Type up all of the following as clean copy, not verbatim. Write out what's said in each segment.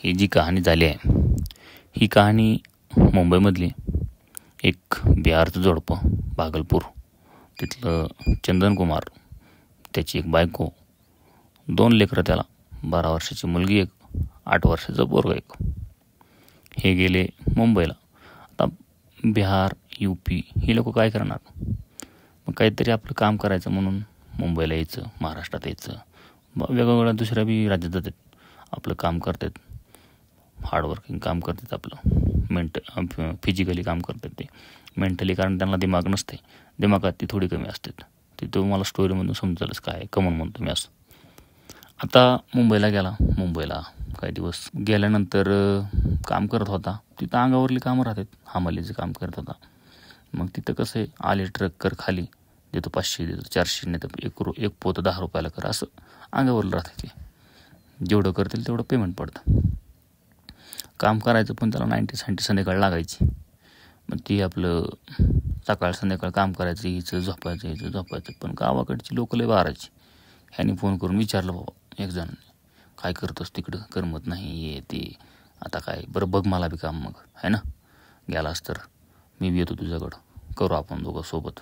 ही जी कहाणी झाली आहे ही कहाणी मुंबईमधली एक बिहारचं जोडपं भागलपूर तिथलं चंदन कुमार, त्याची एक बायको, 2 लेकरं त्याला, 12 वर्षाची मुलगी एक, 8 वर्षाचं पोरगं एक. हे गेले मुंबईला. आता बिहार, UP ही लोक काय करणार? मग काहीतरी आपलं काम करायचं म्हणून मुंबईला यायचं, महाराष्ट्रात यायचं, वेगवेगळ्या दुसऱ्या बी राज्यात जातात, आपलं काम करतात, हार्डवर्किंग काम करतात, आपलं फिजिकली काम करतात ते, मेंटली, कारण त्यांना दिमाग नसते, दिमागात ती थोडी कमी असतात. ते तुम्हाला स्टोरीमधून समजेलच काय कमन म्हणतो मी असं. आता मुंबईला गेला. मुंबईला काही दिवस गेल्यानंतर काम करत होता. तिथं अंगावरली कामं राहतात, हमालीचं काम करत होता. मग तिथं कसं आहे, आले ट्रक कर खाली, देतो 500, देतो 400, नाही तर एक पोतं 10 रुपयाला कर, असं अंगावरलं राहते. ते जेवढं करतील तेवढं पेमेंट पडतं. काम करायचं पण त्याला 90 संध्याकाळ लागायची. मग ती आपलं सकाळ संध्याकाळ काम करायचं, हिचं झोपायचं. पण गावाकडची लोक लय बारायची. ह्यानी फोन करून विचारलं बाबा एक जण, काय करतोस तिकडं, करमत नाही, ये ते, आता काय बरं बघ मला बी काम, मग आहे ना, गेलास तर मी बी येतो तुझ्याकडं, करू आपण दोघं सोबत.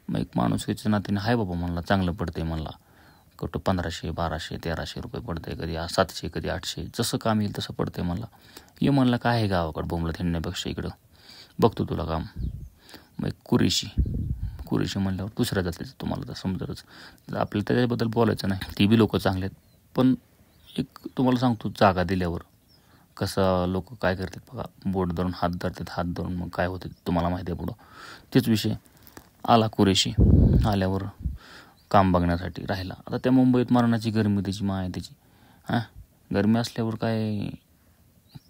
मग एक माणूस याच्या नातीने हाय बाबा म्हणला, चांगलं पडतंय म्हणला, कुठं 1500, 1200, 1300 रुपये पडतंय, कधी 700, कधी 800, जसं काम येईल तसं पडतंय म्हणला. ये म्हणला काय आहे गावाकडं बोंबलं थिंडण्यापेक्षा इकडं बघतो तुला काम. मग एक कुरेशी म्हणल्यावर दुसऱ्या जातीचं तुम्हाला तर समजतच, आपल्याला त्याच्याबद्दल बोलायचं नाही, ती बी लोक चांगले आहेत. पण एक तुम्हाला सांगतो, जागा दिल्यावर कसं लोक काय करतात बघा, बोट धरून हात धरून मग काय होतं तुम्हाला माहिती आहे पुढं. तेच विषय आला. कुरेशी आल्यावर काम बघण्यासाठी राहिला. आता त्या मुंबईत मरणाची गरमी, त्याची माय त्याची, गरमी असल्यावर काय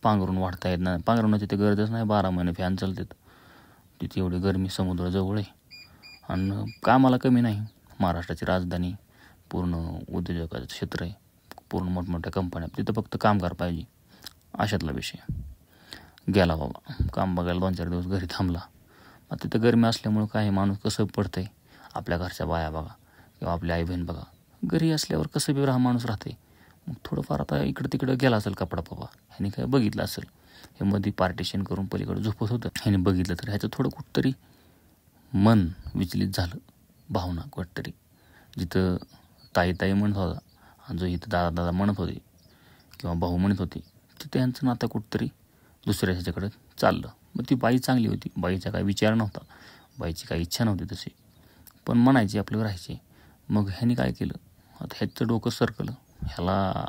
पांघरून वाढता येत नाही, पांघरण्याची ते गरजच नाही, 12 महिने फॅन चालतात तिथे, एवढी गरमी, समुद्राजवळ आहे आणि कामाला कमी नाही. महाराष्ट्राची राजधानी, पूर्ण उद्योजकाचं क्षेत्र आहे, पूर्ण मोठमोठ्या कंपन्या, तिथं फक्त कामगार पाहिजे, अशातला विषय. गेला बाबा काम बघायला, 2-4 दिवस घरी थांबला. मग तिथं गरमी असल्यामुळं काय माणूस कसं पडतंय, आपल्या घरच्या बाया बघा किंवा आपली आई बहीण बघा, घरी असल्यावर कसं बी माणूस राहते. मग थोडंफार आता इकडं तिकडं गेला असेल कपडा बाबा, ह्याने काय बघितलं असेल, हे मध्ये पार्टिशन करून पलीकडे झोपत होतं, ह्याने बघितलं तर ह्याचं थोडं कुठंतरी मन विचलित झालं, भावना कुठंतरी. जिथं ताई म्हणत होता आणि जो इथं दादा म्हणत होते किंवा भाऊ म्हणत होते, तिथं यांचं नातं कुठंतरी दुसऱ्या ह्याच्याकडे चाललं. मग ती बाई चांगली होती, बाईचा काही विचार नव्हता, बाईची काही इच्छा नव्हती तशी, पण म्हणायची आपल्याला राहायचे. मग ह्याने काय केलं, आता ह्याचं डोकं सरकलं, ह्याला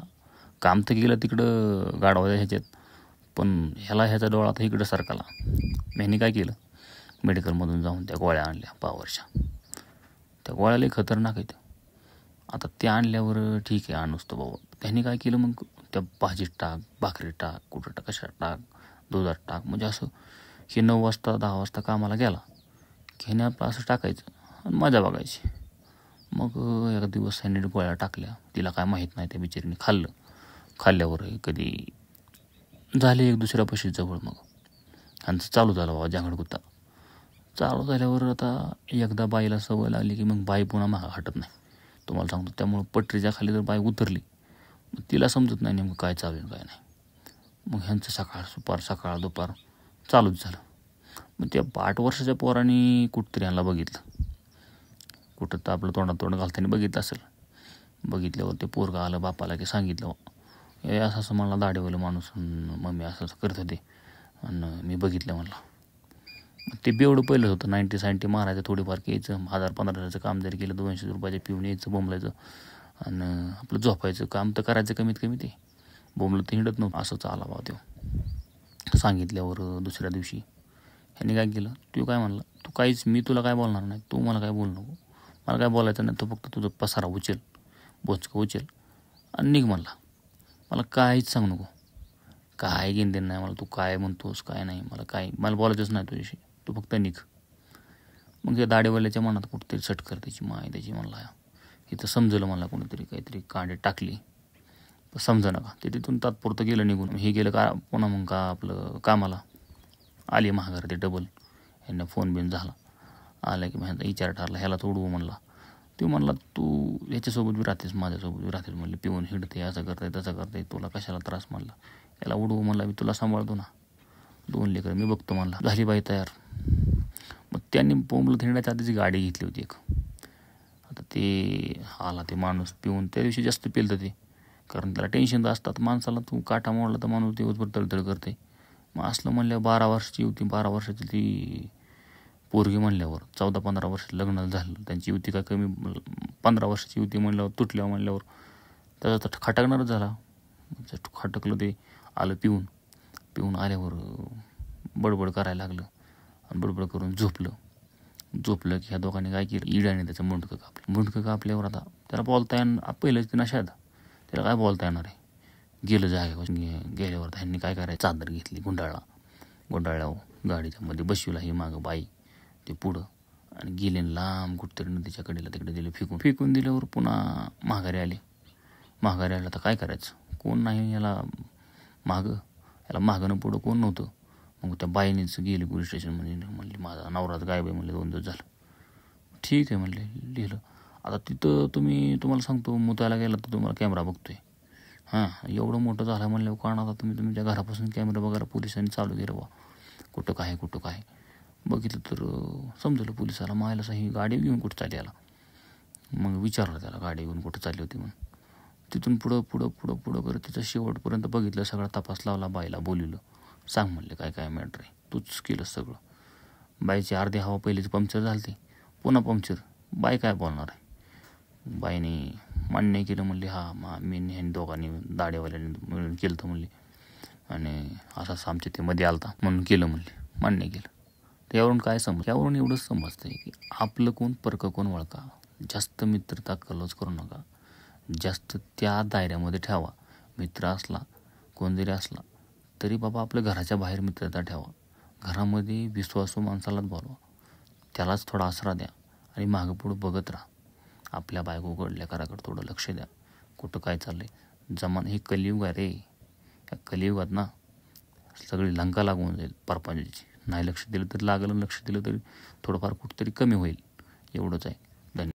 काम तर गेलं तिकडं गाडवाच्या ह्याच्यात, पण ह्याचा डोळा आता इकडं सरकला. ह्याने काय केलं, मेडिकलमधून जाऊन त्या गोळ्या आणल्या पावरच्या. त्या गोळ्या लई खतरनाक आहेत. आता त्या आणल्यावर ठीक आहे, आणूसतो बाबा. त्याने काय केलं, मग त्या भाजीत टाक, भाकरीत टाक, कुठं टाक, कशात टाक, दुधात टाक, म्हणजे असं हे 9 वाजता 10 वाजता कामाला गेला की ह्याने आपलं असं टाकायचं आणि मजा बघायची. मग एका दिवस ह्याने गोळ्या टाकल्या, तिला काय माहीत नाही, त्या बिचारीने खाल्ल्यावर कधी झाले एक दुसऱ्या पशी जवळ. मग ह्यांचं चालू झालं बाबा जांगडगुत्ता. चालू झाल्यावर आता एकदा बाईला सवय लागली की मग बाई पुन्हा मागं हटत नाही, तुम्हाला सांगतो. त्यामुळं पटरीच्या खाली जर बाई उतरली, मग तिला समजत नाही नेमकं काय चालू काय नाही. मग ह्यांचं सकाळ दुपार चालूच झालं. मग त्या 8 वर्षाच्या पोराने कुठंतरी ह्यांना बघितलं, कुठं तर आपलं तोंडात तोंड घालताना बघितलं असेल. बघितल्यावर ते पोरगं आलं बापाला की सांगितलं, हे असं मला दाढीवालं माणूस मम्मी असं करत होते आणि मी बघितलं म्हणलं. ते बेवडं पहिलं होतं, 90 मारायचं, थोडीफार यायचं, 1000-1500चं काम जरी केलं, 200 रुपयाचे पिऊन यायचं, बोंबलायचं आणि आपलं झोपायचं. काम तर करायचं कमीत कमी, ते बोंबलं तर हिंडत नव्हतं. असं चाला बा तो. सांगितल्यावर दुसऱ्या दिवशी ह्याने काय केलं, तू काय म्हणला, तू काहीच, मी तुला काय बोलणार नाही, तू मला काय बोलू नको, मला काय बोलायचं नाही, तो फक्त तुझं पसारा उचल, बोचकं उचल आणि निघ म्हणला. मला काहीच सांगू नको, काय घेणं देणं नाही मला, तू काय म्हणतोस काय नाही, मला बोलायचंच नाही तुझ्याशी, तू फक्त निघ. मग त्या दाढीवाल्याच्या मनात कुठेतरी सटकर त्याची माय त्याची, म्हणला इथं समजलं मला, कोणीतरी काहीतरी कांडे टाकली, पण समजा नका. ते तिथून तात्पुरतं गेलं निघून. हे गेलं का पुन्हा मग का आपलं कामाला आली महागार ते डबल. ह्यांना फोन बिन झाला, आला की ह्यांचा विचार ठरला, ह्याला तोडवू म्हणला. तो म्हणला तू ह्याच्यासोबत बी राहतेस, माझ्यासोबत बी राहतेस म्हणलं, पिऊन हिंडते, असं करताय तसं करताय, तुला कशाला त्रास म्हणला. याला उडवू म्हणला, मी तुला सांभाळतो ना, 2 लेकरं मी बघतो म्हणला. झाली बाई तयार. मग त्यांनी बोंबलं थिंडण्याच्या आधीची गाडी घेतली होती एक. आता ते आला ते माणूस पिऊन, त्या दिवशी जास्त पिलतं ते, कारण त्याला टेन्शन असतात माणसाला. तू काटा मोडला तर माणूस दिवसभर तळतळ करते. मग असलं म्हणल्यावर 12 वर्षाची होती, 12 वर्षाची ती पोरगी म्हणल्यावर 14-15 वर्ष लग्न झालं त्यांची. युती काय कमी, 15 वर्षाची युती म्हणल्यावर, तुटल्यावर म्हणल्यावर त्याचा तर खटकणारच झाला. खटकलं ते. आलं पिऊन आल्यावर बडबड करायला लागलं आणि बडबड करून झोपलं की ह्या दोघांनी काय केलं, इड्याने त्याचं मुंडकं कापल्यावर आता त्याला बोलता येणार. पहिलंच ते नशात, त्याला काय बोलता येणार आहे. गेलं जागेवर. गेल्यावर त्यांनी काय करायचं, चादर घेतली, गुंडाळल्यावर गाडीच्या मध्ये बसविला, ही मागं बाई ते पुढं, आणि गेले लांब कुठतरी नदीच्या कडेला तिकडे दिले फेकून दिल्यावर पुन्हा माघारी आले तर काय करायचं, कोण नाही याला मागं पुढं कोण नव्हतं. मग त्या बाईनेच गेली पोलीस स्टेशनमध्ये, म्हणली माझा नवराच गायब आहे म्हणले, 2 दिवस झालं. ठीक आहे म्हणले, लिहिलं. आता तिथं तुम्हाला सांगतो, मुतायला गेला तर तुम्हाला कॅमेरा बघतोय. एवढं मोठं झालं म्हणल्यावर कारण आता तुम्ही तुमच्या घरापासून कॅमेरा बघायला पोलिसांनी चालू केलं बा, कुठं काय बघितलं तर समजलं पोलिसाला. मायला ही गाडी घेऊन कुठं चालली याला. मग विचारलं त्याला गाडी घेऊन कुठं चालली होती म्हणून. तिथून पुढं करत तिचं शेवटपर्यंत बघितलं, सगळा तपास लावला, बाईला बोलवलं, सांग म्हणले काय मॅटर आहे, तूच केलं सगळं. बाईची अर्धी हवा पहिलीच पंक्चर झाली, पुन्हा पंक्चर. बाई काय बोलणार आहे. बाईने मान्य केलं म्हणले, मी ह्यांनी दोघांनी दाढेवाल्याने मिळून केलं तर म्हणले, आणि असं आमच्या ते मध्ये आलता म्हणून केलं म्हणले, मान्य केलं. यावरून काय यावरून एवढंच समजतं की आपलं कोण परक कोण वळका. जास्त मित्रता कलोज करू नका, जास्त त्या दायऱ्यामध्ये ठेवा. मित्र असला, कोण जरी असला तरी बाबा आपल्या घराच्या बाहेर मित्रता ठेवा. घरामध्ये विश्वासू माणसालाच बोलवा, त्यालाच थोडा आसरा द्या, आणि मागं पुढं बघत राहा. आपल्या बायकोकडल्या घराकडे थोडं लक्ष द्या, कुठं काय चाललंय. हे कलियुग आहे रे. या कलियुगात ना सगळी लंका लागून जाईल परपंचाची. नाही लक्ष दिलं तरी लागलं, लक्ष दिलं तरी थोडंफार कुठंतरी कमी होईल, एवढंच आहे.